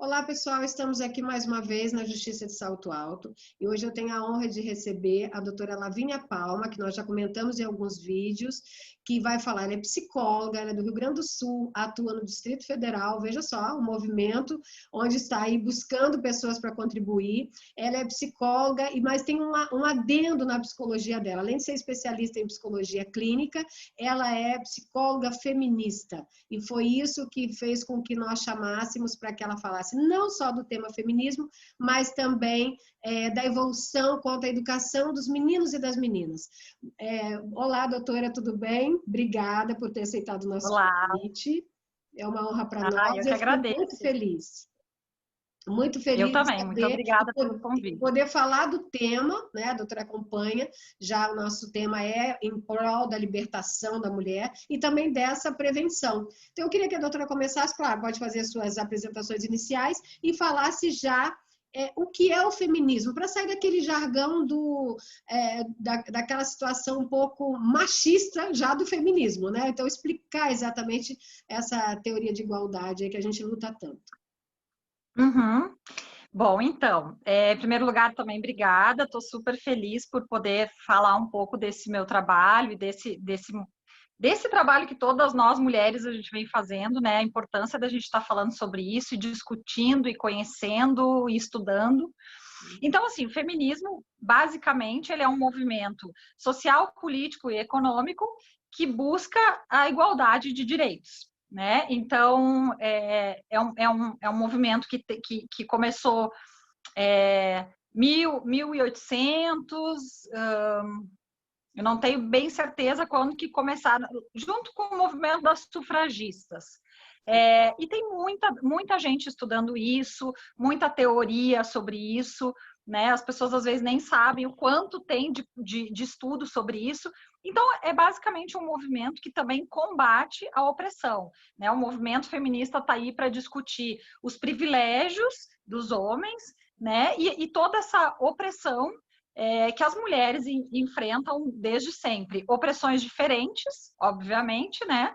Olá, pessoal. Estamos aqui mais uma vez na Justiça de Salto Alto e hoje eu tenho a honra de receber a doutora Lavínia Palma, que nós já comentamos em alguns vídeos, que vai falar, ela é psicóloga, ela é do Rio Grande do Sul, atua no Distrito Federal, veja só, um movimento onde está aí buscando pessoas para contribuir. Ela é psicóloga, mas tem um adendo na psicologia dela. Além de ser especialista em psicologia clínica, ela é psicóloga feminista e foi isso que fez com que nós chamássemos para que ela falasse não só do tema feminismo, mas também da evolução quanto à educação dos meninos e das meninas. Olá, doutora, tudo bem? Obrigada por ter aceitado o nosso Olá. convite. É uma honra para Eu nós. que Eu fico agradeço. muito feliz. Muito Eu feliz de também, muito saber obrigada pelo e convite. poder falar do tema, né? A doutora acompanha, já o nosso tema é em prol da libertação da mulher e também dessa prevenção. Então, eu queria que a doutora começasse, claro, pode fazer suas apresentações iniciais e falasse já o que é o feminismo, para sair daquele jargão daquela situação um pouco machista já do feminismo, né? Então, explicar exatamente essa teoria de igualdade aí que a gente luta tanto. Uhum. Bom, então, em primeiro lugar, também obrigada. Estou super feliz por poder falar um pouco desse meu trabalho e desse trabalho que todas nós mulheres a gente vem fazendo, né? A importância da gente estar falando sobre isso, e discutindo, e conhecendo, e estudando. Então, assim, o feminismo, basicamente, ele é um movimento social, político e econômico que busca a igualdade de direitos, né? Então, é um movimento que começou 1800, eu não tenho bem certeza quando que começaram, junto com o movimento das sufragistas. E tem muita gente estudando isso, muita teoria sobre isso, né? As pessoas às vezes nem sabem o quanto tem de estudo sobre isso. Então, é basicamente um movimento que também combate a opressão, né? O movimento feminista está aí para discutir os privilégios dos homens, né? E toda essa opressão que as mulheres enfrentam desde sempre. Opressões diferentes, obviamente, né?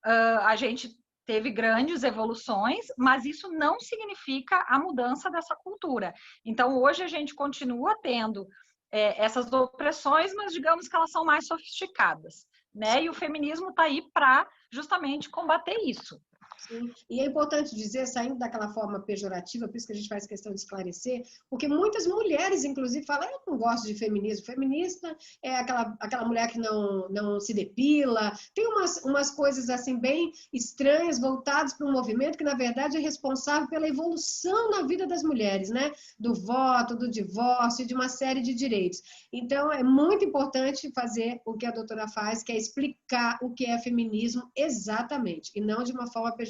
A gente teve grandes evoluções, mas isso não significa a mudança dessa cultura. Então, hoje a gente continua tendo essas opressões, mas digamos que elas são mais sofisticadas, né? E o feminismo está aí para justamente combater isso. Sim. E é importante dizer, saindo daquela forma pejorativa, por isso que a gente faz questão de esclarecer, porque muitas mulheres, inclusive, falam, eu não gosto de feminismo. Feminista é aquela mulher que não se depila. Tem umas coisas assim bem estranhas, voltadas para um movimento que, na verdade, é responsável pela evolução na vida das mulheres, né? Do voto, do divórcio, de uma série de direitos. Então, é muito importante fazer o que a doutora faz, que é explicar o que é feminismo exatamente, e não de uma forma pejorativa,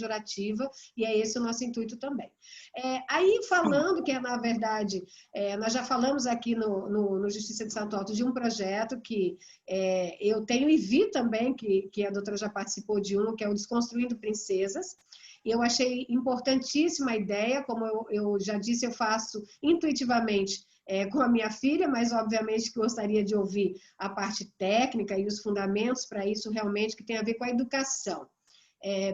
e é esse o nosso intuito também. Aí falando que na verdade, nós já falamos aqui no Justiça de Salto Alto de um projeto que eu tenho e vi também, que a doutora já participou de um, que é o Desconstruindo Princesas. Eu achei importantíssima a ideia, como eu já disse, eu faço intuitivamente com a minha filha, mas obviamente que gostaria de ouvir a parte técnica e os fundamentos para isso realmente, que tem a ver com a educação.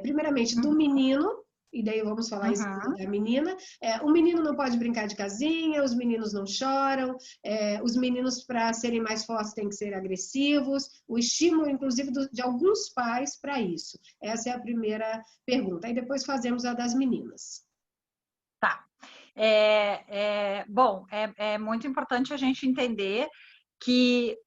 Primeiramente, do menino, e daí vamos falar em seguida da menina. O menino não pode brincar de casinha, os meninos não choram, os meninos, para serem mais fortes, têm que ser agressivos, o estímulo, inclusive, de alguns pais para isso. Essa é a primeira pergunta. Aí depois fazemos a das meninas. Tá. Bom, é muito importante a gente entender que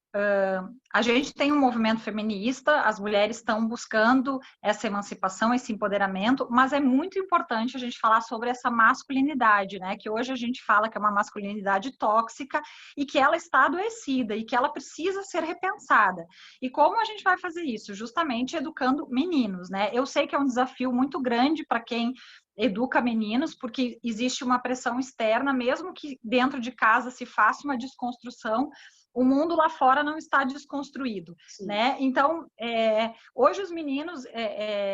a gente tem um movimento feminista, as mulheres estão buscando essa emancipação, esse empoderamento, mas é muito importante a gente falar sobre essa masculinidade, né? Que hoje a gente fala que é uma masculinidade tóxica e que ela está adoecida e que ela precisa ser repensada. E como a gente vai fazer isso? Justamente educando meninos, né? Eu sei que é um desafio muito grande para quem educa meninos, porque existe uma pressão externa, mesmo que dentro de casa se faça uma desconstrução, o mundo lá fora não está desconstruído, né? Então, hoje os meninos,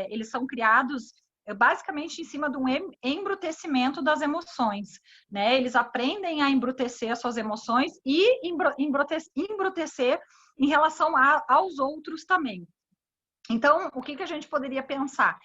eles são criados basicamente em cima de um embrutecimento das emoções, né? Eles aprendem a embrutecer as suas emoções e embrutecer em relação aos outros também. Então, o que a gente poderia pensar?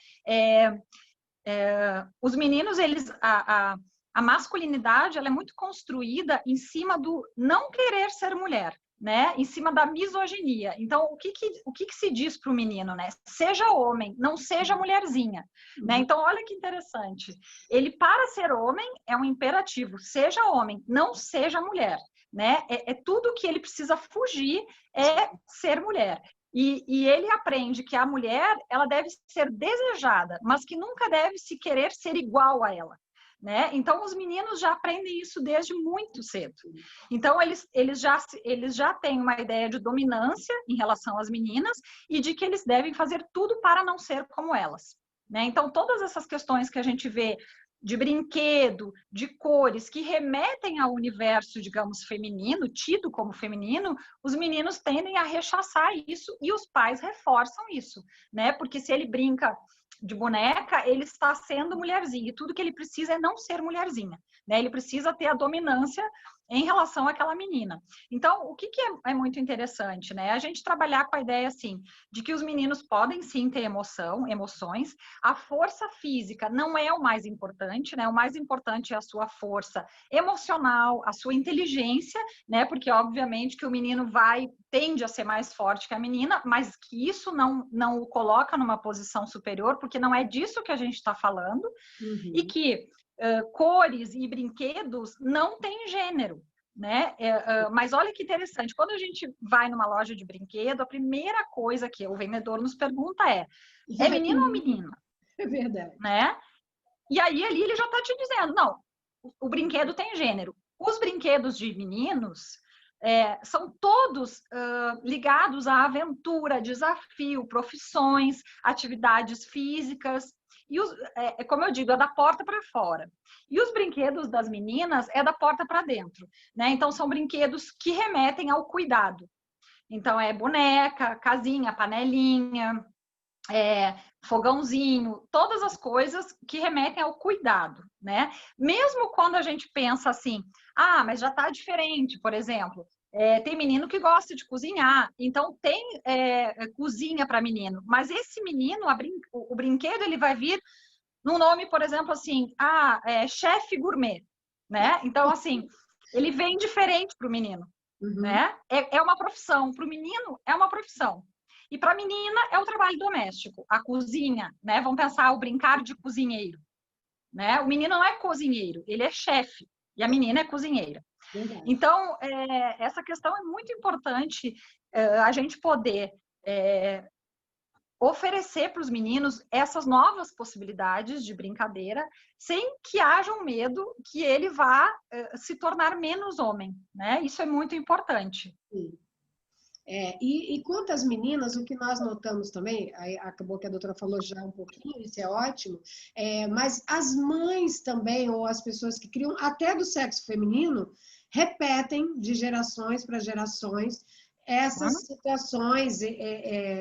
os meninos, a masculinidade, ela é muito construída em cima do não querer ser mulher, né? Em cima da misoginia. Então, o que se diz para o menino, né? Seja homem, não seja mulherzinha, né? Então, olha que interessante. Ele, para ser homem, é um imperativo. Seja homem, não seja mulher, né? É tudo que ele precisa fugir é ser mulher. E ele aprende que a mulher, ela deve ser desejada, mas que nunca deve se querer ser igual a ela, né? Então, os meninos já aprendem isso desde muito cedo. Então, eles já têm uma ideia de dominância em relação às meninas e de que eles devem fazer tudo para não ser como elas, né? Então, todas essas questões que a gente vê de brinquedo, de cores, que remetem ao universo, digamos, feminino, tido como feminino, os meninos tendem a rechaçar isso e os pais reforçam isso, né? Porque se ele brinca de boneca, ele está sendo mulherzinha, e tudo que ele precisa é não ser mulherzinha, né? Ele precisa ter a dominância em relação àquela menina. Então, o que é muito interessante, né? A gente trabalhar com a ideia, assim, de que os meninos podem sim ter emoções, a força física não é o mais importante, né? O mais importante é a sua força emocional, a sua inteligência, né? Porque, obviamente, que o menino tende a ser mais forte que a menina, mas que isso não o coloca numa posição superior, porque não é disso que a gente está falando, e que cores e brinquedos não têm gênero, né? Mas olha que interessante, quando a gente vai numa loja de brinquedo, a primeira coisa que o vendedor nos pergunta é menino ou menina? É verdade. Né? E aí ali ele já está te dizendo, não, o brinquedo tem gênero. Os brinquedos de meninos são todos ligados à aventura, desafio, profissões, atividades físicas. E como eu digo, é da porta para fora. E os brinquedos das meninas é da porta para dentro, né? Então, são brinquedos que remetem ao cuidado. Então, é boneca, casinha, panelinha, fogãozinho, todas as coisas que remetem ao cuidado, né? Mesmo quando a gente pensa assim, mas já tá diferente, por exemplo, tem menino que gosta de cozinhar, então tem cozinha para menino, mas esse menino, o brinquedo, ele vai vir num nome, por exemplo, assim, chefe gourmet, né? Então, assim, ele vem diferente para o menino, né? É uma profissão, para o menino é uma profissão. E para a menina é o trabalho doméstico, a cozinha, né? Vamos pensar o brincar de cozinheiro, né? O menino não é cozinheiro, ele é chefe e a menina é cozinheira. Verdade. Então, essa questão é muito importante a gente poder oferecer para os meninos essas novas possibilidades de brincadeira, sem que haja um medo que ele vá se tornar menos homem, né? Isso é muito importante. Sim. E quanto às meninas, o que nós notamos também, aí acabou que a doutora falou já um pouquinho, isso é ótimo, mas as mães também, ou as pessoas que criam, até do sexo feminino, repetem de gerações para gerações essas situações,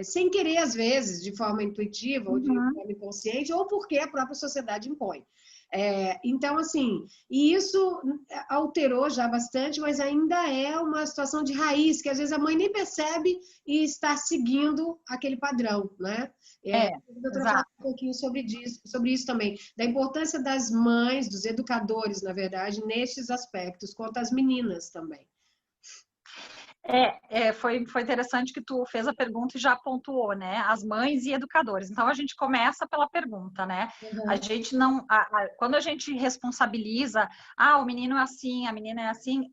sem querer, às vezes, de forma intuitiva, ou de forma inconsciente, ou porque a própria sociedade impõe. Então, assim, e isso alterou já bastante, mas ainda é uma situação de raiz, que às vezes a mãe nem percebe e está seguindo aquele padrão, né? A doutora fala um pouquinho sobre isso também, da importância das mães, dos educadores, na verdade, nestes aspectos, quanto às meninas também. Foi interessante que tu fez a pergunta e já pontuou, né? As mães e educadores. Então, a gente começa pela pergunta, né? A gente não... quando a gente responsabiliza, o menino é assim, a menina é assim,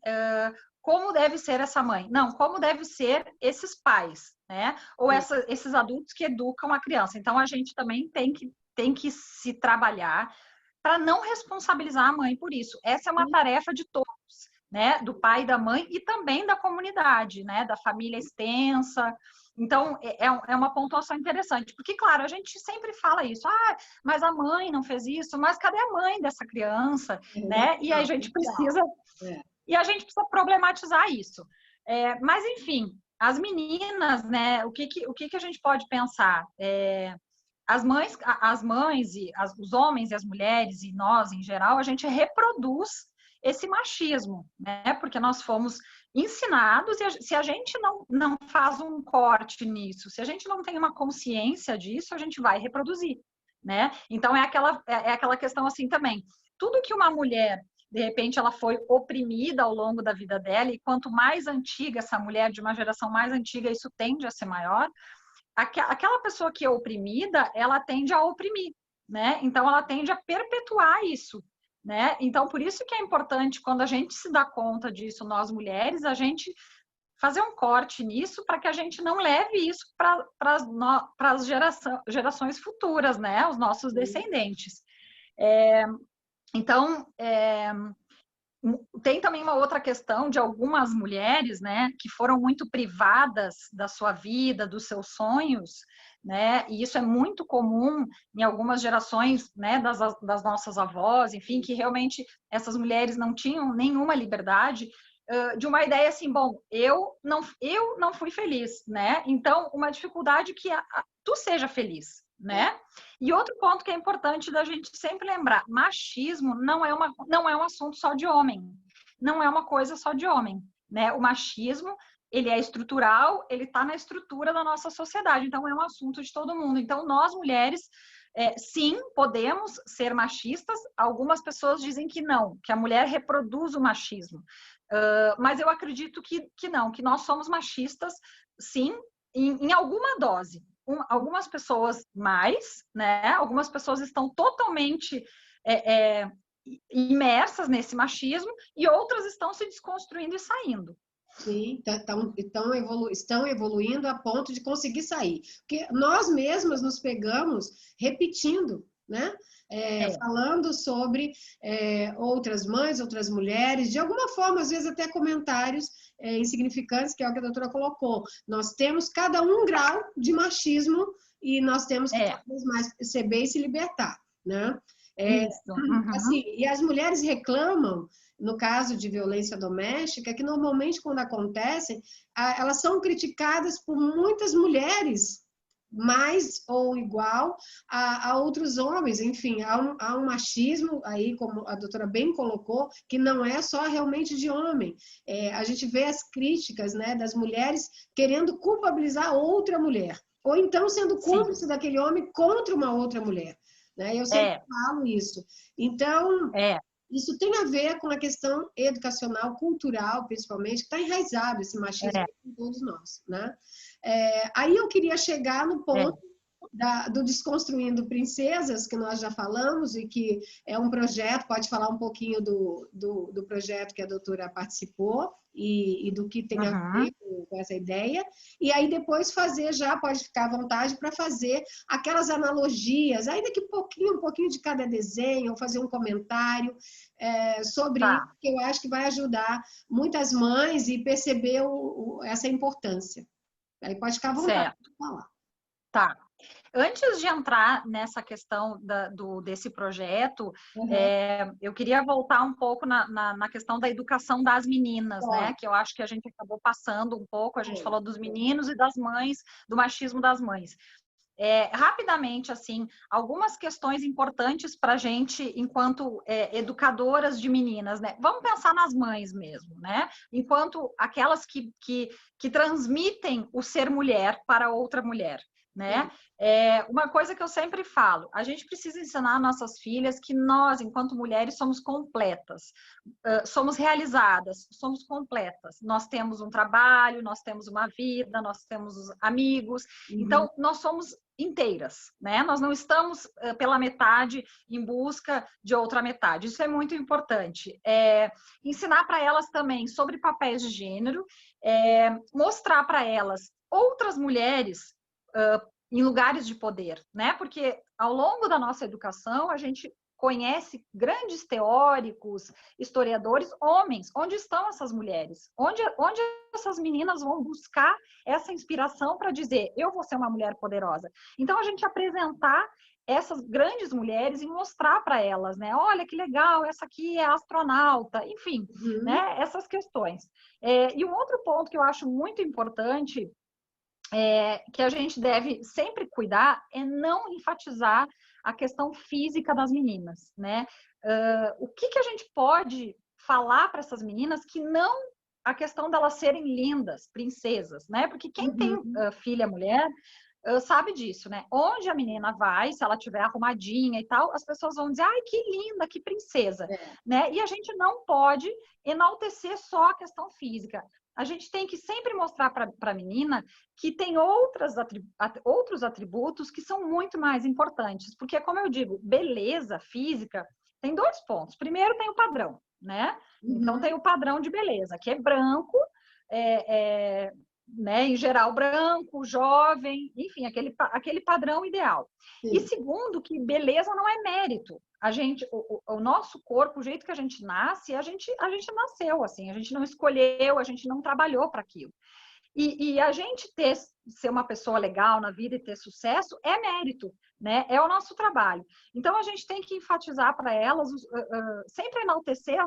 como deve ser essa mãe? Não, como deve ser esses pais, né? Ou esses adultos que educam a criança. Então, a gente também tem que se trabalhar para não responsabilizar a mãe por isso. Essa é uma tarefa de todos, né, do pai e da mãe e também da comunidade, né, da família extensa. Então, é uma pontuação interessante, porque, claro, a gente sempre fala isso, mas a mãe não fez isso, mas cadê a mãe dessa criança, né? E a gente precisa problematizar isso. Mas, enfim, as meninas, né, o que a gente pode pensar? As mães e os homens e as mulheres e nós, em geral, a gente reproduz esse machismo, né? Porque nós fomos ensinados e se a gente não faz um corte nisso, se a gente não tem uma consciência disso, a gente vai reproduzir, né? Então, é aquela questão assim também. Tudo que uma mulher, de repente, ela foi oprimida ao longo da vida dela, e quanto mais antiga essa mulher, de uma geração mais antiga, isso tende a ser maior, aquela pessoa que é oprimida, ela tende a oprimir, né? Então, ela tende a perpetuar isso, né? Então, por isso que é importante, quando a gente se dá conta disso, nós mulheres, a gente fazer um corte nisso para que a gente não leve isso para as gerações futuras, né? Os nossos descendentes. Então, tem também uma outra questão de algumas mulheres, né, que foram muito privadas da sua vida, dos seus sonhos, né, e isso é muito comum em algumas gerações, né, das nossas avós, enfim, que realmente essas mulheres não tinham nenhuma liberdade, de uma ideia assim, bom, eu não fui feliz, né, então uma dificuldade que tu seja feliz, né? E outro ponto que é importante da gente sempre lembrar, machismo não é um assunto só de homem, não é uma coisa só de homem, né? O machismo, ele é estrutural, ele está na estrutura da nossa sociedade, então é um assunto de todo mundo. Então, nós mulheres, sim, podemos ser machistas, algumas pessoas dizem que não, que a mulher reproduz o machismo, mas eu acredito que não, que nós somos machistas, sim, em alguma dose. Algumas pessoas mais, né? Algumas pessoas estão totalmente imersas nesse machismo e outras estão se desconstruindo e saindo. Sim, estão evoluindo a ponto de conseguir sair. Porque nós mesmas nos pegamos repetindo, né? Falando sobre outras mães, outras mulheres, de alguma forma, às vezes até comentários insignificantes, que é o que a doutora colocou. Nós temos cada um grau de machismo e nós temos que cada vez mais perceber e se libertar, né? Assim, e as mulheres reclamam, no caso de violência doméstica, que normalmente quando acontecem, elas são criticadas por muitas mulheres, mais ou igual a outros homens. Enfim, há um machismo aí, como a doutora bem colocou, que não é só realmente de homem. A gente vê as críticas, né, das mulheres querendo culpabilizar outra mulher, ou então sendo cúmplice daquele homem contra uma outra mulher. Né? Eu sempre falo isso. Então, isso tem a ver com a questão educacional, cultural, principalmente, que está enraizado esse machismo em todos nós. Né? Aí eu queria chegar no ponto do Desconstruindo Princesas, que nós já falamos, e que é um projeto, pode falar um pouquinho do projeto que a doutora participou e do que tem a ver com essa ideia, e aí depois fazer já, pode ficar à vontade para fazer aquelas analogias, ainda que um pouquinho de cada desenho, ou fazer um comentário sobre isso, que eu acho que vai ajudar muitas mães e perceber essa importância. Aí pode ficar à vontade para falar. Tá. Antes de entrar nessa questão desse projeto, eu queria voltar um pouco na questão da educação das meninas, né? Que eu acho que a gente acabou passando um pouco, a gente falou dos meninos e das mães, do machismo das mães. Rapidamente, assim, algumas questões importantes para a gente, enquanto educadoras de meninas, né? Vamos pensar nas mães mesmo, né? Enquanto aquelas que transmitem o ser mulher para outra mulher. Né? Uma coisa que eu sempre falo, a gente precisa ensinar nossas filhas que nós, enquanto mulheres, somos completas, somos realizadas, somos completas. Nós temos um trabalho, nós temos uma vida, nós temos amigos, então nós somos inteiras, né? Nós não estamos pela metade em busca de outra metade. Isso é muito importante. Ensinar para elas também sobre papéis de gênero, mostrar para elas outras mulheres em lugares de poder, né? Porque ao longo da nossa educação a gente conhece grandes teóricos, historiadores, homens. Onde estão essas mulheres? Onde essas meninas vão buscar essa inspiração para dizer, eu vou ser uma mulher poderosa? Então, a gente apresentar essas grandes mulheres e mostrar para elas, né? Olha que legal, essa aqui é astronauta, enfim, né? Essas questões. E um outro ponto que eu acho muito importante que a gente deve sempre cuidar é não enfatizar a questão física das meninas, né? O que a gente pode falar para essas meninas que não a questão delas serem lindas, princesas, né? Porque quem tem filha mulher sabe disso, né? Onde a menina vai, se ela tiver arrumadinha e tal, as pessoas vão dizer, ai, que linda, que princesa, né? E a gente não pode enaltecer só a questão física. A gente tem que sempre mostrar para a menina que tem outros atributos que são muito mais importantes. Porque, como eu digo, beleza física tem 2 pontos. Primeiro, tem o padrão, né? Então, tem o padrão de beleza, que é branco, né, em geral branco, jovem, enfim, aquele padrão ideal. Sim. E segundo, que beleza não é mérito. O nosso corpo, o jeito que a gente nasce, a gente nasceu assim, a gente não escolheu, a gente não trabalhou para aquilo. E a gente ser uma pessoa legal na vida e ter sucesso é mérito, né? É o nosso trabalho. Então, a gente tem que enfatizar para elas, sempre enaltecer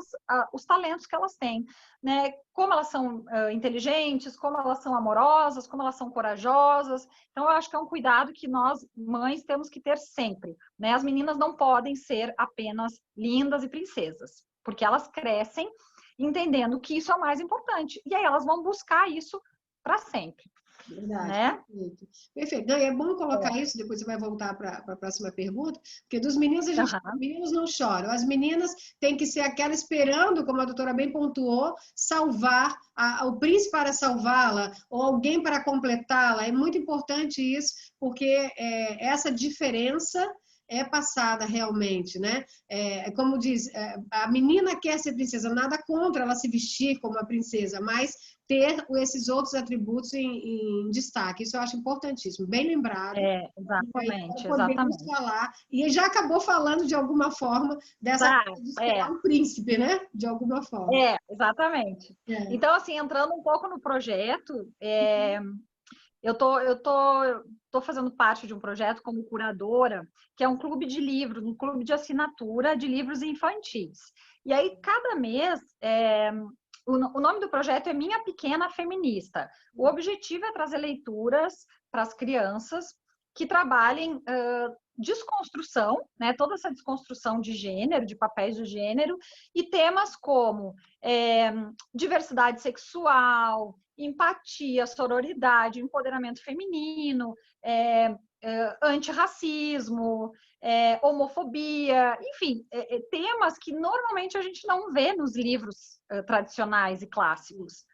os talentos que elas têm, né? Como elas são inteligentes, como elas são amorosas, como elas são corajosas. Então, eu acho que é um cuidado que nós, mães, temos que ter sempre, né? As meninas não podem ser apenas lindas e princesas, porque elas crescem entendendo que isso é o mais importante. E aí elas vão buscar isso para sempre. Verdade, né? Perfeito. Perfeito. Não, e é bom colocar isso, depois você vai voltar para a próxima pergunta, porque dos meninos, os meninos não choram. As meninas têm que ser aquela esperando, como a doutora bem pontuou, salvar, o príncipe para salvá-la, ou alguém para completá-la. É muito importante isso, porque essa diferença é passada realmente, né? Como diz, a menina quer ser princesa, nada contra ela se vestir como a princesa, mas ter esses outros atributos em destaque. Isso eu acho importantíssimo. Bem lembrado. Exatamente, podemos falar. E já acabou falando, de alguma forma, dessa coisa de esperar um príncipe, né? De alguma forma. Exatamente. Então, assim, entrando um pouco no projeto, eu tô fazendo parte de um projeto como curadora, que é um clube de livros, um clube de assinatura de livros infantis. E aí, cada mês... O nome do projeto é Minha Pequena Feminista. O objetivo é trazer leituras para as crianças que trabalhem desconstrução, né? Toda essa desconstrução de gênero, de papéis de gênero, e temas como diversidade sexual, empatia, sororidade, empoderamento feminino, antirracismo, homofobia, enfim, temas que normalmente a gente não vê nos livros tradicionais e clássicos.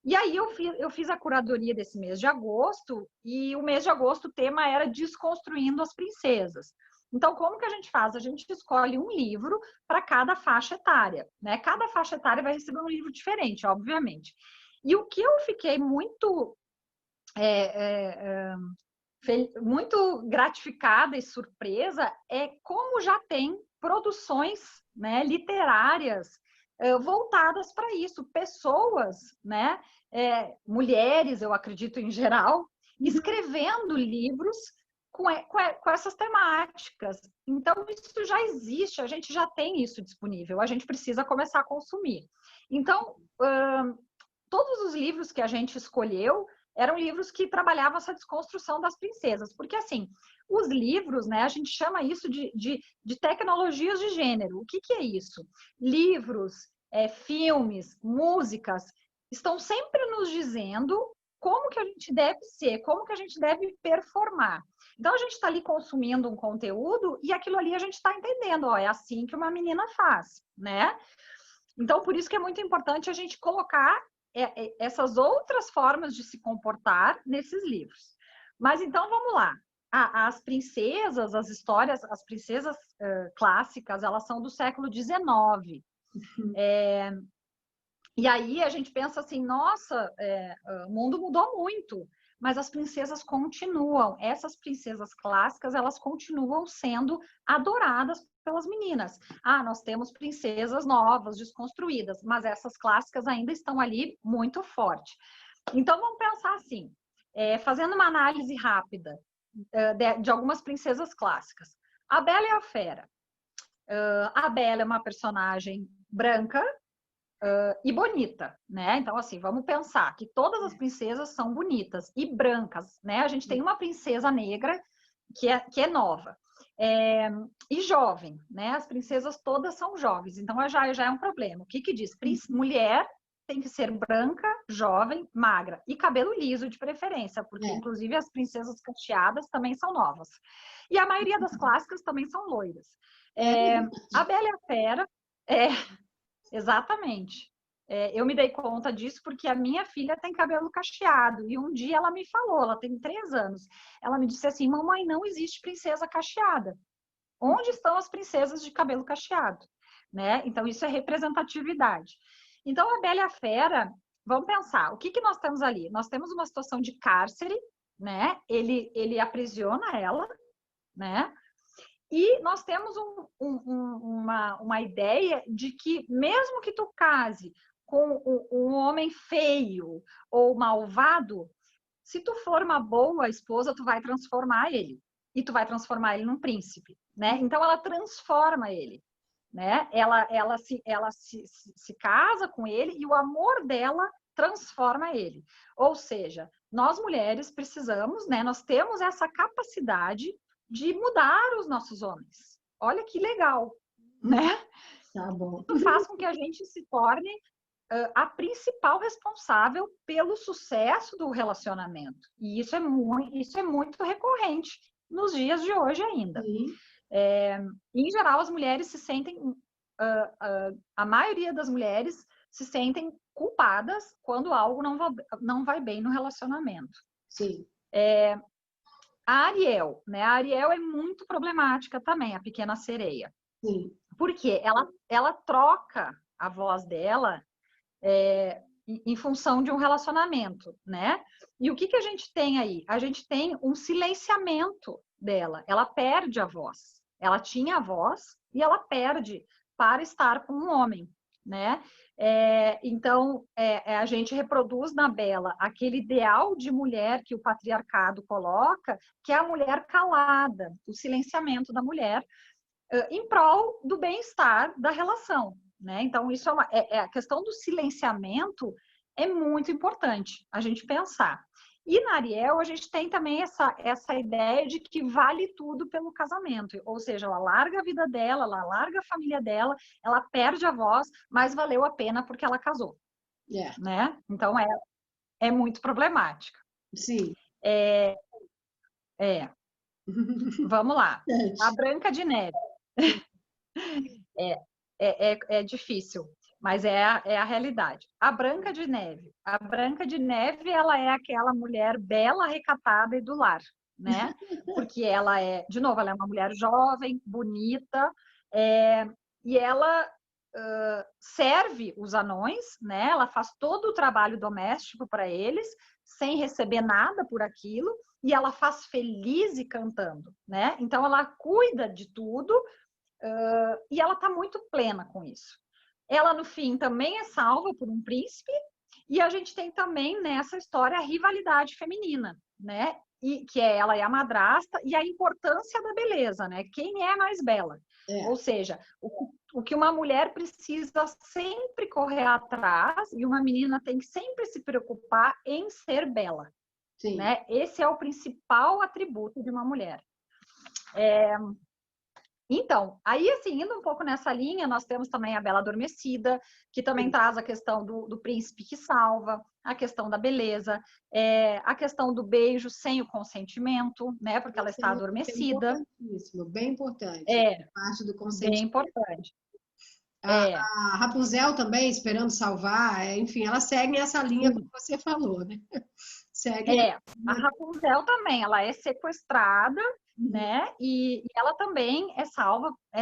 E aí eu fiz a curadoria desse mês de agosto, e o mês de agosto o tema era Desconstruindo as Princesas. Então, como que a gente faz? A gente escolhe um livro para cada faixa etária, né? Cada faixa etária vai receber um livro diferente, obviamente. E o que eu fiquei muito muito gratificada e surpresa é como já tem produções, né, literárias voltadas para isso, pessoas, né, mulheres, eu acredito em geral, escrevendo livros com essas temáticas. Então, isso já existe, a gente já tem isso disponível, a gente precisa começar a consumir. Então, todos os livros que a gente escolheu eram livros que trabalhavam essa desconstrução das princesas, porque assim, os livros, né, a gente chama isso de tecnologias de gênero. O que é isso? Livros, filmes, músicas, estão sempre nos dizendo como que a gente deve ser, como que a gente deve performar. Então, a gente está ali consumindo um conteúdo e aquilo ali a gente está entendendo, é assim que uma menina faz, né? Então, por isso que é muito importante a gente colocar essas outras formas de se comportar nesses livros. Mas então, vamos lá. As princesas, as histórias, as princesas clássicas, elas são do século XIX. E aí a gente pensa assim, nossa, o mundo mudou muito, mas as princesas continuam. Essas princesas clássicas, elas continuam sendo adoradas pelas meninas. Nós temos princesas novas, desconstruídas, mas essas clássicas ainda estão ali muito forte. Então, vamos pensar assim, fazendo uma análise rápida de algumas princesas clássicas. A Bela e a Fera. A Bela é uma personagem branca, e bonita, né? Então, assim, vamos pensar que todas as princesas são bonitas e brancas, né? A gente tem uma princesa negra que é nova. E jovem, né? As princesas todas são jovens, então já é um problema. O que diz? Mulher tem que ser branca, jovem, magra e cabelo liso de preferência, porque inclusive as princesas cacheadas também são novas. E a maioria das clássicas também são loiras. A Bela e a Fera, exatamente. Eu me dei conta disso porque a minha filha tem cabelo cacheado e um dia ela me falou, ela tem 3 anos, ela me disse assim, mamãe, não existe princesa cacheada. Onde estão as princesas de cabelo cacheado? Né? Então, isso é representatividade. Então, a Bela e a Fera, vamos pensar, o que nós temos ali? Nós temos uma situação de cárcere, né? Ele aprisiona ela, né? E nós temos uma ideia de que, mesmo que tu case com um homem feio ou malvado, se tu for uma boa esposa, tu vai transformar ele. E tu vai transformar ele num príncipe, né? Então, ela transforma ele, né? Ela se casa com ele e o amor dela transforma ele. Ou seja, nós mulheres precisamos, né? Nós temos essa capacidade de mudar os nossos homens. Olha que legal, né? Tá bom. Isso faz com que a gente se torne a principal responsável pelo sucesso do relacionamento. E isso é muito recorrente nos dias de hoje ainda. Em geral, as mulheres se sentem... a maioria das mulheres se sentem culpadas quando algo não vai bem no relacionamento. Sim. A Ariel, né? A Ariel é muito problemática também, a Pequena Sereia. Sim. Porque ela troca a voz dela em função de um relacionamento, né? E o que a gente tem aí? A gente tem um silenciamento dela. Ela perde a voz. Ela tinha a voz e ela perde para estar com um homem, né? Então, a gente reproduz na Bela aquele ideal de mulher que o patriarcado coloca, que é a mulher calada, o silenciamento da mulher, em prol do bem-estar da relação, né? Então, isso a questão do silenciamento é muito importante a gente pensar. E na Ariel, a gente tem também essa ideia de que vale tudo pelo casamento. Ou seja, ela larga a vida dela, ela larga a família dela, ela perde a voz, mas valeu a pena porque ela casou. Né? Então, é muito problemática. Sim. Vamos lá. A Branca de Neve. É difícil, mas é a realidade. A Branca de Neve. A Branca de Neve, ela é aquela mulher bela, recatada e do lar, né? Porque ela de novo, ela é uma mulher jovem, bonita, e ela serve os anões, né? Ela faz todo o trabalho doméstico para eles, sem receber nada por aquilo, e ela faz feliz e cantando, né? Então, ela cuida de tudo, e ela está muito plena com isso. Ela, no fim, também é salva por um príncipe, e a gente tem também nessa história a rivalidade feminina, né? E que ela é a madrasta e a importância da beleza, né? Quem é mais bela? Ou seja, o que uma mulher precisa sempre correr atrás e uma menina tem que sempre se preocupar em ser bela. Sim. Né? Esse é o principal atributo de uma mulher. Então, aí assim, indo um pouco nessa linha, nós temos também a Bela Adormecida, que também traz a questão do príncipe que salva, a questão da beleza, a questão do beijo sem o consentimento, né? Porque ela está adormecida. Importantíssimo, bem importante. Parte do consentimento. Bem importante. A Rapunzel também, esperando salvar, enfim, elas seguem essa linha que você falou, né? A Rapunzel também, ela é sequestrada, né? E ela também é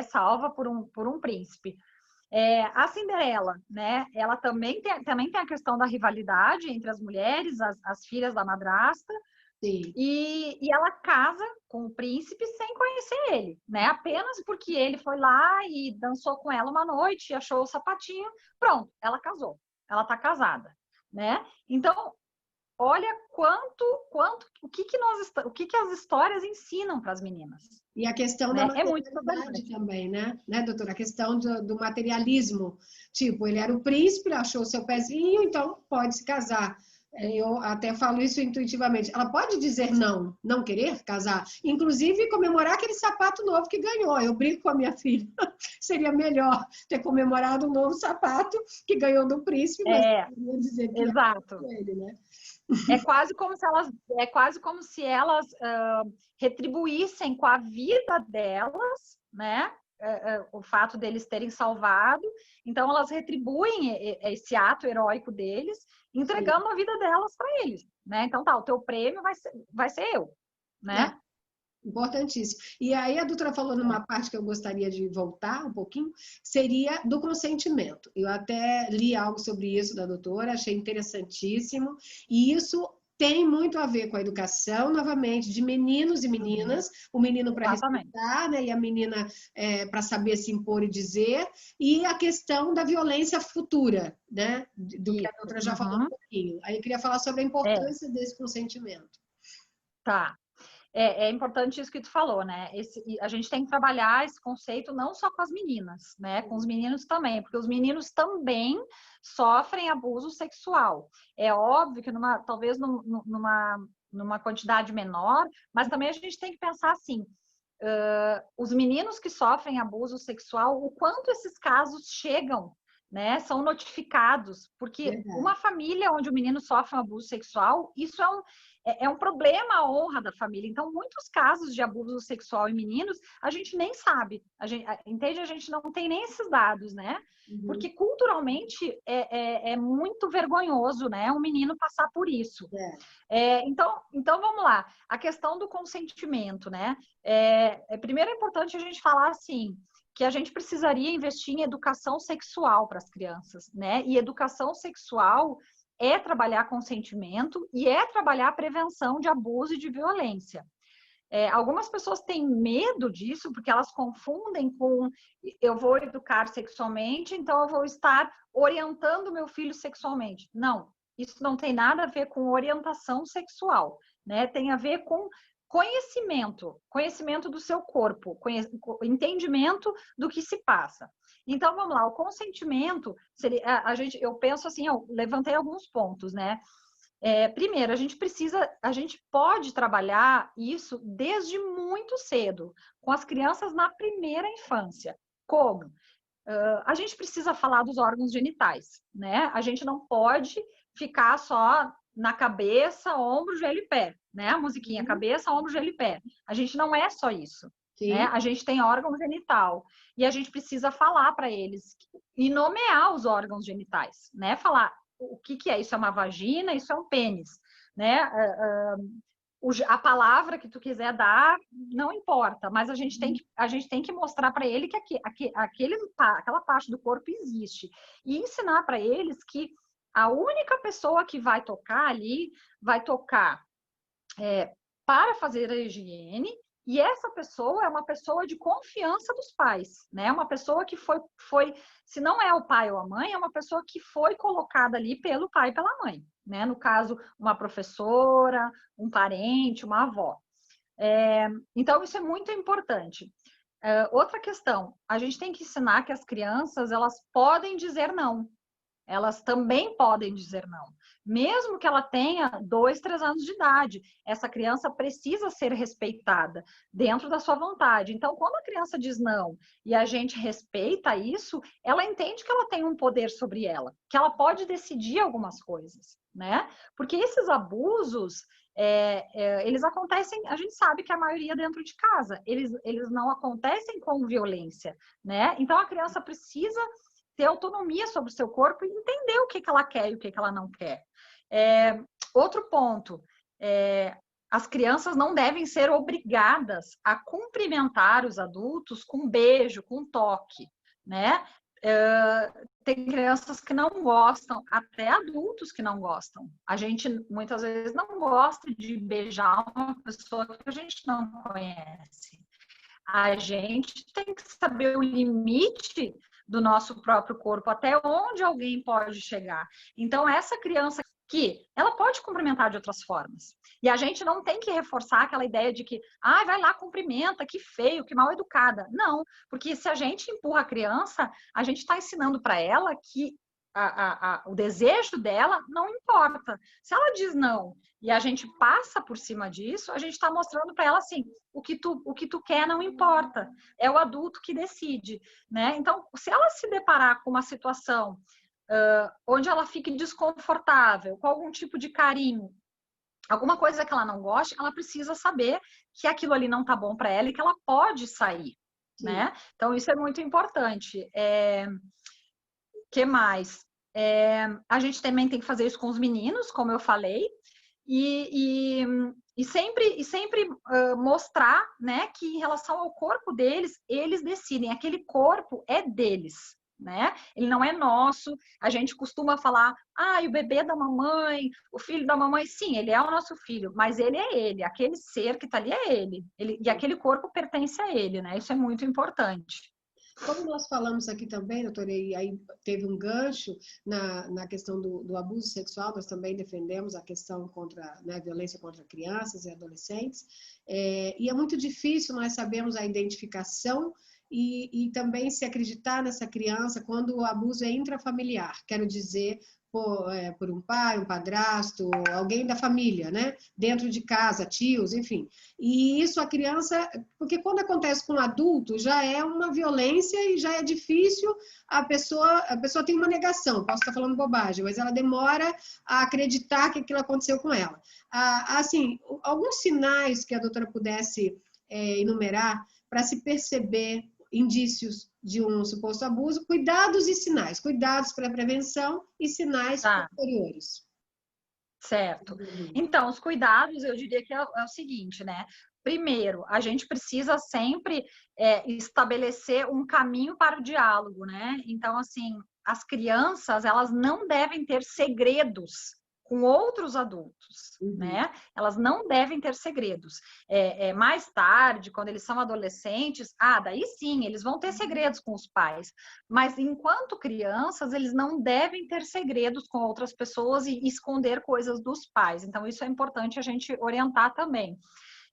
salva por um príncipe. A Cinderela, né? Ela também tem a questão da rivalidade entre as mulheres, as filhas da madrasta. Sim. E ela casa com o príncipe sem conhecer ele, né? Apenas porque ele foi lá e dançou com ela uma noite, achou o sapatinho, pronto, ela casou. Ela tá casada, né? Então, olha o que as histórias ensinam para as meninas. E a questão da materialidade também, né, doutora? A questão do materialismo. Tipo, ele era o príncipe, ele achou o seu pezinho, então pode se casar. Eu até falo isso intuitivamente. Ela pode dizer não, não querer casar, inclusive comemorar aquele sapato novo que ganhou. Eu brinco com a minha filha. Seria melhor ter comemorado um novo sapato que ganhou do príncipe, mas não ia dizer que era exato. ele, né? É quase como se elas retribuíssem com a vida delas, né? O fato deles terem salvado. Então, elas retribuem esse ato heróico deles, entregando a vida delas para eles, né? Então, tá, o teu prêmio vai ser eu, né? Importantíssimo. E aí a doutora falou numa parte que eu gostaria de voltar um pouquinho, seria do consentimento. Eu até li algo sobre isso da doutora, achei interessantíssimo, e isso tem muito a ver com a educação, novamente, de meninos e meninas, o menino para respeitar, né, e a menina para saber se impor e dizer, e a questão da violência futura, né, do que a doutora já falou um pouquinho. Aí eu queria falar sobre a importância desse consentimento. Tá. É importante isso que tu falou, né? A gente tem que trabalhar esse conceito não só com as meninas, né? Com os meninos também, porque os meninos também sofrem abuso sexual. É óbvio que talvez numa quantidade menor, mas também a gente tem que pensar assim, os meninos que sofrem abuso sexual, o quanto esses casos chegam, né? São notificados, porque uma família onde o menino sofre um abuso sexual, isso é um problema à honra da família. Então, muitos casos de abuso sexual em meninos, a gente nem sabe. Entende? A gente não tem nem esses dados, né? Porque culturalmente é muito vergonhoso, né? Um menino passar por isso. Então, vamos lá. A questão do consentimento, né? Primeiro é importante a gente falar assim, que a gente precisaria investir em educação sexual para as crianças, né? E educação sexual é trabalhar consentimento e é trabalhar a prevenção de abuso e de violência. Algumas pessoas têm medo disso porque elas confundem com eu vou educar sexualmente, então eu vou estar orientando meu filho sexualmente. Não, isso não tem nada a ver com orientação sexual, né? Tem a ver com conhecimento do seu corpo, entendimento do que se passa. Então, vamos lá, o consentimento, eu penso assim, eu levantei alguns pontos, né? Primeiro, a gente pode trabalhar isso desde muito cedo, com as crianças na primeira infância. Como? A gente precisa falar dos órgãos genitais, né? A gente não pode ficar só na cabeça, ombro, joelho e pé, né? A musiquinha, cabeça, ombro, joelho e pé. A gente não é só isso, né? A gente tem órgão genital e a gente precisa falar para eles e nomear os órgãos genitais, né? Falar o que é isso, é uma vagina, isso é um pênis, né? A palavra que tu quiser dar, não importa, mas a gente tem que mostrar para ele que aquela parte do corpo existe e ensinar para eles que a única pessoa que vai tocar ali, vai tocar para fazer a higiene, e essa pessoa é uma pessoa de confiança dos pais, né? Uma pessoa que foi, se não é o pai ou a mãe, é uma pessoa que foi colocada ali pelo pai e pela mãe, né? No caso, uma professora, um parente, uma avó. Então, isso é muito importante. Outra questão, a gente tem que ensinar que as crianças, elas podem dizer não. Elas também podem dizer não. Mesmo que ela tenha 2, 3 anos de idade, essa criança precisa ser respeitada dentro da sua vontade. Então, quando a criança diz não e a gente respeita isso, ela entende que ela tem um poder sobre ela, que ela pode decidir algumas coisas, né? Porque esses abusos, eles acontecem, a gente sabe que a maioria dentro de casa, eles não acontecem com violência, né? Então, a criança precisa ter autonomia sobre o seu corpo e entender o que ela quer e o que ela não quer. Outro ponto, as crianças não devem ser obrigadas a cumprimentar os adultos com beijo, com toque, né? Tem crianças que não gostam, até adultos que não gostam. A gente muitas vezes não gosta de beijar uma pessoa que a gente não conhece. A gente tem que saber o limite do nosso próprio corpo, até onde alguém pode chegar. Então, essa criança que ela pode cumprimentar de outras formas. E a gente não tem que reforçar aquela ideia de que, vai lá, cumprimenta, que feio, que mal educada. Não, porque se a gente empurra a criança, a gente está ensinando para ela que o desejo dela não importa. Se ela diz não e a gente passa por cima disso, a gente está mostrando para ela assim, o que tu quer não importa, é o adulto que decide, né? Então, se ela se deparar com uma situação onde ela fique desconfortável, com algum tipo de carinho, alguma coisa que ela não goste, ela precisa saber que aquilo ali não tá bom para ela e que ela pode sair, né? Então, isso é muito importante. Que mais? A gente também tem que fazer isso com os meninos, como eu falei, e sempre mostrar, né, que em relação ao corpo deles, eles decidem, aquele corpo é deles, né? Ele não é nosso. A gente costuma falar, o bebê da mamãe, o filho da mamãe, sim, ele é o nosso filho, mas ele é ele, aquele ser que tá ali é ele e aquele corpo pertence a ele, né? Isso é muito importante. Como nós falamos aqui também, doutora, e aí teve um gancho na questão do abuso sexual, nós também defendemos a questão contra, né, violência contra crianças e adolescentes, e é muito difícil nós sabermos a identificação e também se acreditar nessa criança quando o abuso é intrafamiliar, quero dizer, por um pai, um padrasto, alguém da família, né? Dentro de casa, tios, enfim. E isso a criança, porque quando acontece com um adulto, já é uma violência e já é difícil, a pessoa tem uma negação, posso estar falando bobagem, mas ela demora a acreditar que aquilo aconteceu com ela. Assim, alguns sinais que a doutora pudesse enumerar para se perceber indícios de um suposto abuso, cuidados e sinais, cuidados para prevenção e sinais posteriores. Certo. Então, os cuidados, eu diria que é o seguinte, né? Primeiro, a gente precisa sempre estabelecer um caminho para o diálogo, né? Então, assim, as crianças, elas não devem ter segredos com outros adultos, né? Elas não devem ter segredos. Mais tarde, quando eles são adolescentes, daí sim, eles vão ter segredos com os pais. Mas enquanto crianças, eles não devem ter segredos com outras pessoas e esconder coisas dos pais. Então, isso é importante a gente orientar também.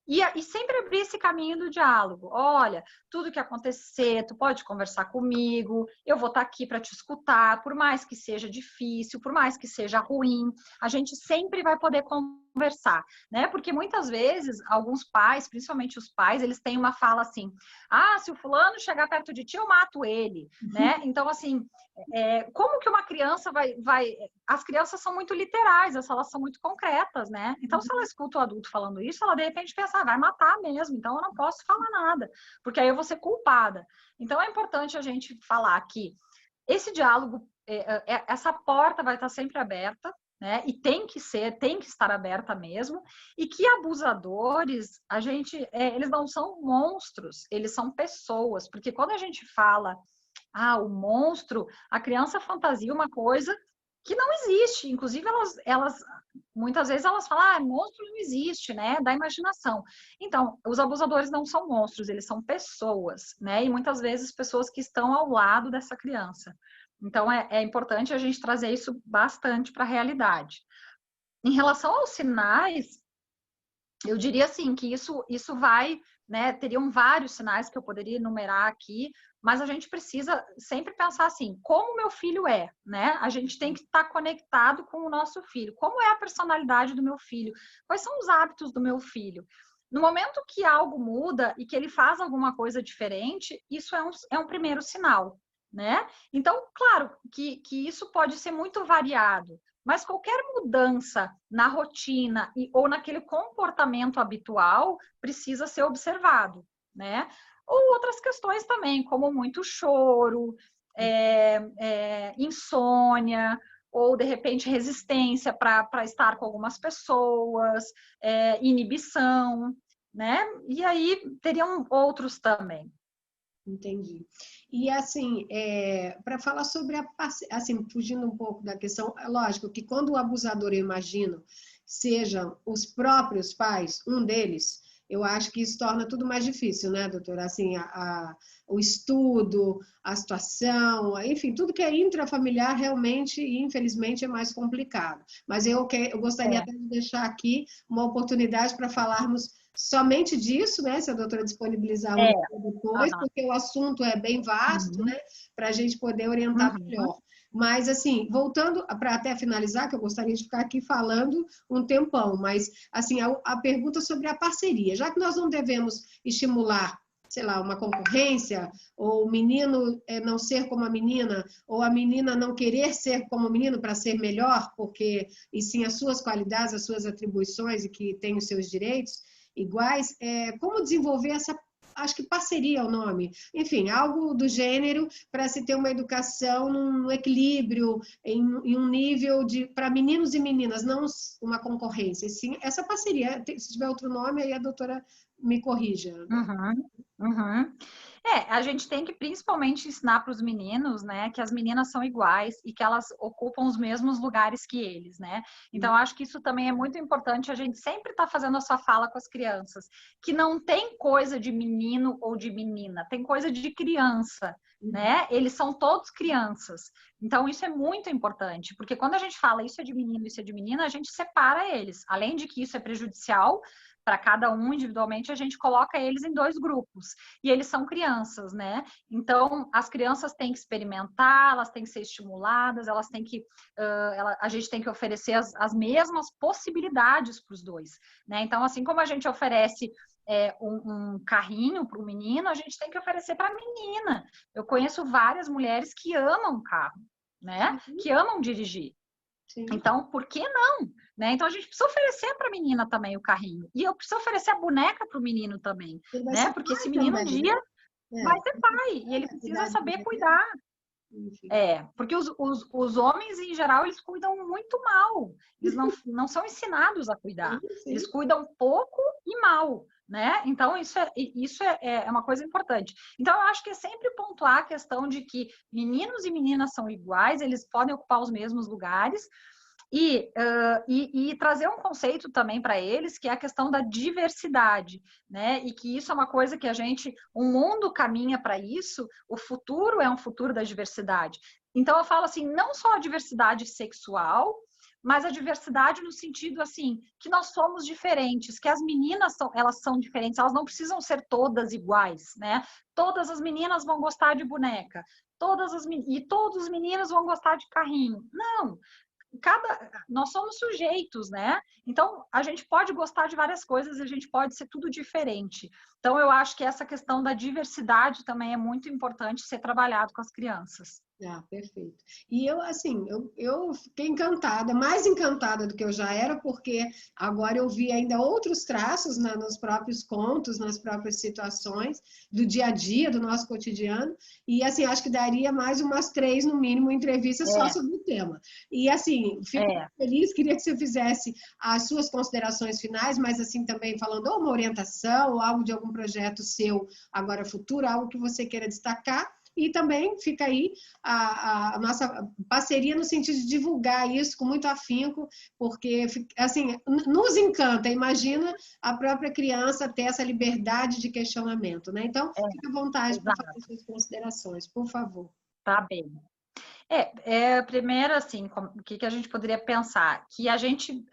E sempre abrir esse caminho do diálogo. Olha, tudo que acontecer, tu pode conversar comigo, eu vou estar aqui para te escutar, por mais que seja difícil, por mais que seja ruim, a gente sempre vai poder conversar, né? Porque muitas vezes, alguns pais, principalmente os pais, eles têm uma fala assim, se o fulano chegar perto de ti, eu mato ele, né? Então, assim, como que uma criança vai... As crianças são muito literais, elas são muito concretas, né? Então, se ela escuta o adulto falando isso, ela de repente pensa, vai matar mesmo, então eu não posso falar nada, porque aí eu vou ser culpada. Então, é importante a gente falar que esse diálogo, essa porta vai estar sempre aberta, né? E tem que estar aberta mesmo, e que abusadores, eles não são monstros, eles são pessoas, porque quando a gente fala, o monstro, a criança fantasia uma coisa que não existe, inclusive elas muitas vezes elas falam, monstro não existe, né, da imaginação. Então, os abusadores não são monstros, eles são pessoas, né, e muitas vezes pessoas que estão ao lado dessa criança. Então, é importante a gente trazer isso bastante para a realidade. Em relação aos sinais, eu diria assim, que isso vai, né, teriam vários sinais que eu poderia enumerar aqui, mas a gente precisa sempre pensar assim, como meu filho é, né? A gente tem que estar conectado com o nosso filho. Como é a personalidade do meu filho? Quais são os hábitos do meu filho? No momento que algo muda e que ele faz alguma coisa diferente, isso é um primeiro sinal, né? Então, claro que isso pode ser muito variado, mas qualquer mudança na rotina ou naquele comportamento habitual precisa ser observado, né? Ou outras questões também, como muito choro, insônia, ou de repente resistência para estar com algumas pessoas, inibição, né? E aí teriam outros também. Entendi. E assim, para falar sobre assim, fugindo um pouco da questão, é lógico que quando o abusador, eu imagino, sejam os próprios pais, um deles, eu acho que isso torna tudo mais difícil, né, doutora? Assim, o estudo, a situação, enfim, tudo que é intrafamiliar realmente, infelizmente, é mais complicado. Mas eu gostaria até de deixar aqui uma oportunidade para falarmos somente disso, né? Se a doutora disponibilizar depois, porque o assunto é bem vasto, né? Para a gente poder orientar melhor. Mas, assim, voltando para até finalizar, que eu gostaria de ficar aqui falando um tempão, mas, assim, a pergunta sobre a parceria. Já que nós não devemos estimular, sei lá, uma concorrência, ou o menino não ser como a menina, ou a menina não querer ser como o menino para ser melhor, porque, e sim as suas qualidades, as suas atribuições e que tem os seus direitos iguais, como desenvolver essa, acho que parceria é o nome, enfim, algo do gênero para se ter uma educação num equilíbrio, em um nível de para meninos e meninas, não uma concorrência, sim essa parceria, se tiver outro nome, aí a doutora me corrija. Uhum, uhum. A gente tem que principalmente ensinar para os meninos, né, que as meninas são iguais e que elas ocupam os mesmos lugares que eles, né? Então, acho que isso também é muito importante, a gente sempre tá fazendo a sua fala com as crianças, que não tem coisa de menino ou de menina, tem coisa de criança, né? Eles são todos crianças. Então, isso é muito importante, porque quando a gente fala isso é de menino, isso é de menina, a gente separa eles. Além de que isso é prejudicial para cada um individualmente, a gente coloca eles em dois grupos. E eles são crianças, né? Então, as crianças têm que experimentar, elas têm que ser estimuladas, elas têm que, a gente tem que oferecer as mesmas possibilidades para os dois, né? Então, assim como a gente oferece um carrinho para o menino, a gente tem que oferecer para a menina. Eu conheço várias mulheres que amam carro, né? Que amam dirigir. Sim. Então, por que não? Né? Então, a gente precisa oferecer para a menina também o carrinho. E eu preciso oferecer a boneca para o menino também. Né? Porque esse menino um dia vai ser pai. E ele precisa saber cuidar. Porque os homens, em geral, eles cuidam muito mal. Eles não são ensinados a cuidar. Eles cuidam pouco e mal. Né? Então, isso é uma coisa importante. Então, eu acho que é sempre pontuar a questão de que meninos e meninas são iguais, eles podem ocupar os mesmos lugares, e trazer um conceito também para eles, que é a questão da diversidade, né? E que isso é uma coisa que o mundo caminha para isso, o futuro é um futuro da diversidade. Então, eu falo assim, não só a diversidade sexual, mas a diversidade no sentido, assim, que nós somos diferentes, que as meninas elas são diferentes, elas não precisam ser todas iguais, né? Todas as meninas vão gostar de boneca, e todos os meninos vão gostar de carrinho. Não! Nós somos sujeitos, né? Então, a gente pode gostar de várias coisas e a gente pode ser tudo diferente. Então, eu acho que essa questão da diversidade também é muito importante ser trabalhado com as crianças. Perfeito. E eu, assim, eu fiquei encantada, mais encantada do que eu já era, porque agora eu vi ainda outros traços nos próprios contos, nas próprias situações do dia a dia, do nosso cotidiano, e, assim, acho que daria mais umas 3, no mínimo, entrevistas só sobre o tema. E, assim, fico feliz, queria que você fizesse as suas considerações finais, mas, assim, também falando ou uma orientação, ou algo de algum projeto seu agora futuro, algo que você queira destacar. E também fica aí a nossa parceria no sentido de divulgar isso com muito afinco, porque, assim, nos encanta. Imagina a própria criança ter essa liberdade de questionamento, né? Então, fique à vontade para fazer suas considerações, por favor. Tá bem. Primeiro, assim, o que a gente poderia pensar? Que a gente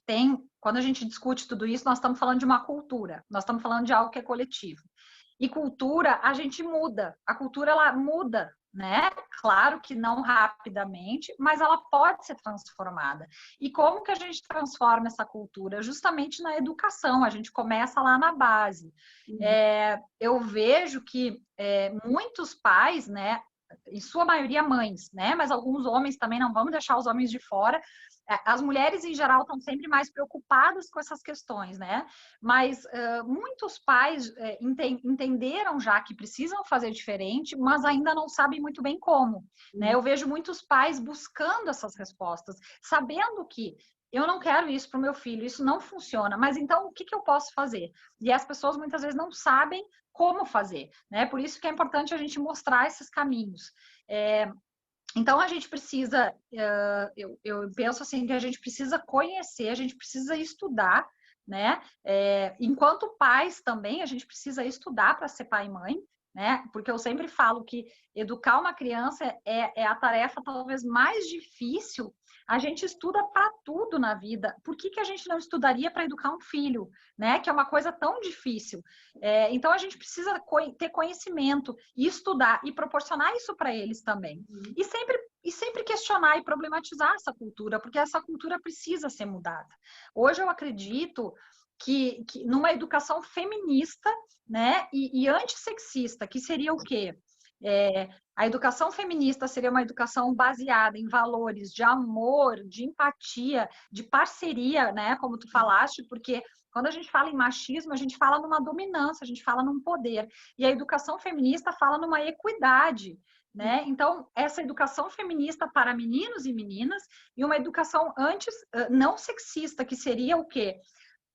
tem, quando a gente discute tudo isso, nós estamos falando de uma cultura, nós estamos falando de algo que é coletivo. E cultura, a gente muda. A cultura, ela muda, né? Claro que não rapidamente, mas ela pode ser transformada. E como que a gente transforma essa cultura? Justamente na educação. A gente começa lá na base. Eu vejo que muitos pais, né? Em sua maioria mães, né? Mas alguns homens também, não vamos deixar os homens de fora. As mulheres, em geral, estão sempre mais preocupadas com essas questões, né? Mas muitos pais entenderam já que precisam fazer diferente, mas ainda não sabem muito bem como, né? Eu vejo muitos pais buscando essas respostas, sabendo que eu não quero isso para o meu filho, isso não funciona, mas então o que eu posso fazer? E as pessoas muitas vezes não sabem como fazer, né? Por isso que é importante a gente mostrar esses caminhos. Então, a gente precisa, eu penso assim, que a gente precisa conhecer, a gente precisa estudar, né? Enquanto pais também, a gente precisa estudar para ser pai e mãe, né? Porque eu sempre falo que educar uma criança é a tarefa talvez mais difícil. A gente estuda para tudo na vida. Por que a gente não estudaria para educar um filho, né? Que é uma coisa tão difícil. Então, a gente precisa ter conhecimento e estudar e proporcionar isso para eles também. E sempre e sempre questionar e problematizar essa cultura, porque essa cultura precisa ser mudada. Hoje eu acredito que numa educação feminista, né, e antissexista, que seria o quê? A educação feminista seria uma educação baseada em valores de amor, de empatia, de parceria, né, como tu falaste, porque quando a gente fala em machismo, a gente fala numa dominância, a gente fala num poder. E a educação feminista fala numa equidade, né? Então, essa educação feminista para meninos e meninas e uma educação não sexista, que seria o quê?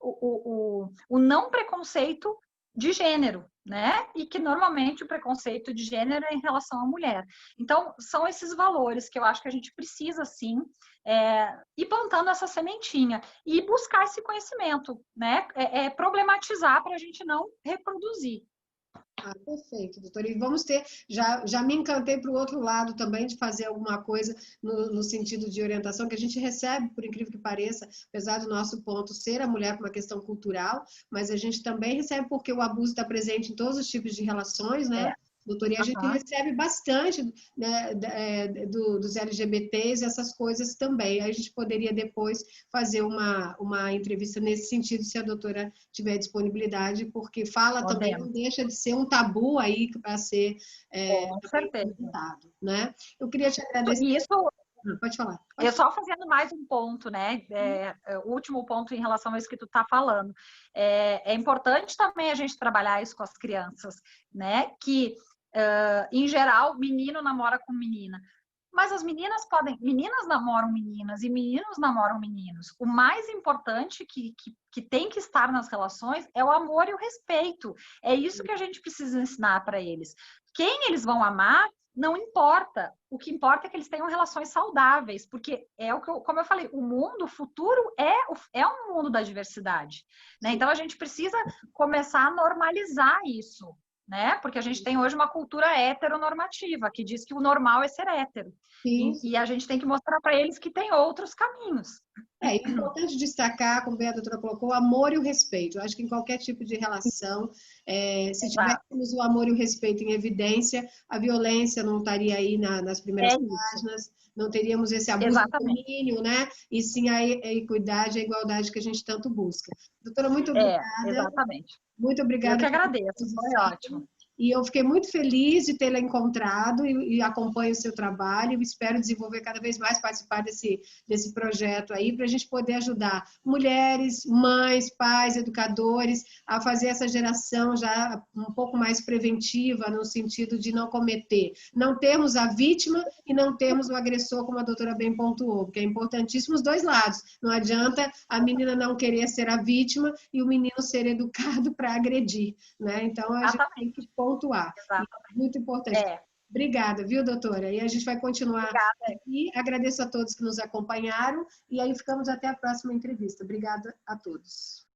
O não preconceito de gênero, né? E que normalmente o preconceito de gênero é em relação à mulher. Então, são esses valores que eu acho que a gente precisa, sim, ir plantando essa sementinha e buscar esse conhecimento, né? Problematizar para a gente não reproduzir. Ah, perfeito, doutora. E vamos ter, já me encantei para o outro lado também de fazer alguma coisa no sentido de orientação, que a gente recebe, por incrível que pareça, apesar do nosso ponto ser a mulher por uma questão cultural, mas a gente também recebe porque o abuso está presente em todos os tipos de relações, né? Doutora, e a gente recebe bastante, né, dos LGBTs, essas coisas também. Aí a gente poderia depois fazer uma entrevista nesse sentido, se a doutora tiver disponibilidade, porque fala também, não deixa de ser um tabu aí para ser comentado, né? Eu queria te agradecer. Isso, pode falar. Eu só fazendo mais um ponto, né? O último ponto em relação a isso que tu está falando. É importante também a gente trabalhar isso com as crianças, né? Que em geral, menino namora com menina. Mas as meninas namoram meninas e meninos namoram meninos. O mais importante que tem que estar nas relações é o amor e o respeito. É isso que a gente precisa ensinar para eles. Quem eles vão amar não importa. O que importa é que eles tenham relações saudáveis, porque como eu falei, o mundo, o futuro é um mundo da diversidade, né? Então a gente precisa começar a normalizar isso, né? Porque a gente tem hoje uma cultura heteronormativa, que diz que o normal é ser hétero. E a gente tem que mostrar para eles que tem outros caminhos. É importante destacar, como a doutora colocou, o amor e o respeito. Eu acho que em qualquer tipo de relação, se tivéssemos o amor e o respeito em evidência, a violência não estaria aí nas primeiras páginas, não teríamos esse abuso do domínio, né? E sim a equidade, a igualdade que a gente tanto busca. Doutora, muito obrigada. Exatamente. Muito obrigada. Eu que agradeço, foi ótimo. E eu fiquei muito feliz de tê-la encontrado e acompanho o seu trabalho. Espero desenvolver cada vez mais, participar desse projeto aí, para a gente poder ajudar mulheres, mães, pais, educadores a fazer essa geração já um pouco mais preventiva, no sentido de não cometer. Não termos a vítima e não termos o agressor, como a doutora bem pontuou, porque é importantíssimo os dois lados. Não adianta a menina não querer ser a vítima e o menino ser educado para agredir, né? Então, a gente tem que pontuar. Muito importante. Obrigada, viu, doutora? E a gente vai continuar aqui. Agradeço a todos que nos acompanharam e aí ficamos até a próxima entrevista. Obrigada a todos.